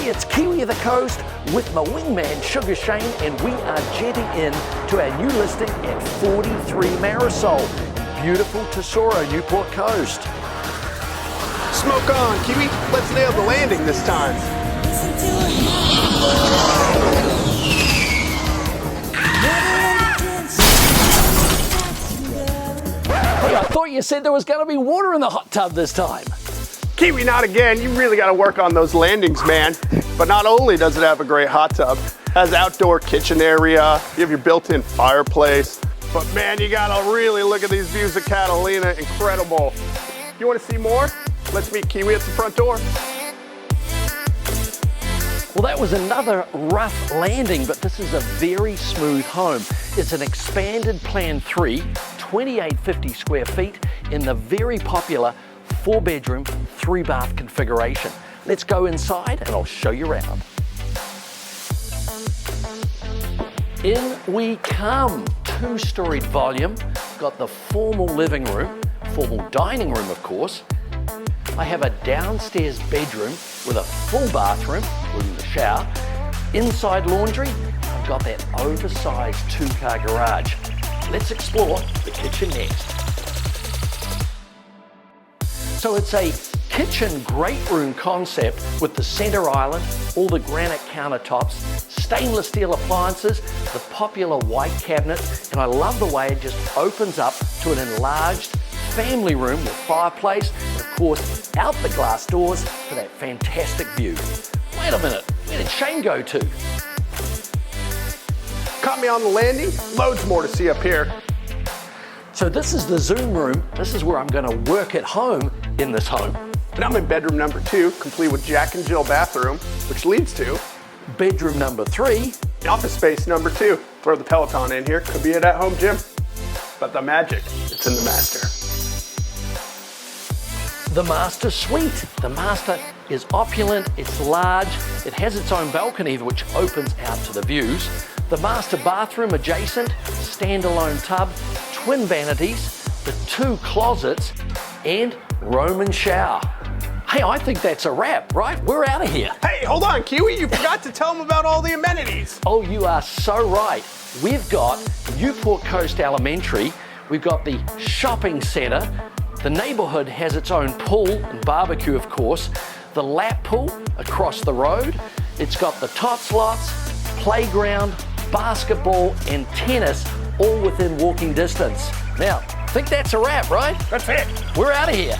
it's Kiwi of the Coast with my wingman Sugar Shane, and we are jetting in to our new listing at 43 Marisol, beautiful Tesoro, Newport Coast. Smoke on, Kiwi. Let's nail the landing this time. Hey, I thought you said there was going to be water in the hot tub this time. Kiwi, not again. You really got to work on those landings, man. But not only does it have a great hot tub, it has outdoor kitchen area, you have your built-in fireplace. But man, you got to really look at these views of Catalina. Incredible. You want to see more? Let's meet Kiwi at the front door. Well, that was another rough landing, but this is a very smooth home. It's an expanded Plan 3, 2850 square feet in the very popular 4-bedroom, 3-bath configuration. Let's go inside and I'll show you around. In we come. 2-storied volume. Got the formal living room, formal dining room of course. I have a downstairs bedroom with a full bathroom, including the shower. Inside laundry, I've got that oversized 2-car garage. Let's explore the kitchen next. So it's a kitchen great room concept with the center island, all the granite countertops, stainless steel appliances, the popular white cabinet, and I love the way it just opens up to an enlarged family room with fireplace, and of course out the glass doors for that fantastic view. Wait a minute, where did Shane go to? Caught me on the landing. Loads more to see up here. So this is the Zoom room. This is where I'm going to work at home in this home. And I'm in bedroom number 2, complete with Jack and Jill bathroom, which leads to bedroom number 3. office space number 2. Throw the Peloton in here. Could be an at-home gym. But the magic, it's in the master. The master suite. The master is opulent, it's large, it has its own balcony which opens out to the views. The master bathroom adjacent, standalone tub, twin vanities, the 2 closets, and Roman shower. Hey, I think that's a wrap, right? We're out of here. Hey, hold on, Kiwi. You forgot to tell them about all the amenities. Oh, you are so right. We've got Newport Coast Elementary. We've got the shopping centre. The neighbourhood has its own pool and barbecue, of course. The lap pool across the road. It's got the tot-lots, playground, basketball and tennis all within walking distance. Now, I think that's a wrap, right? That's it. We're out of here.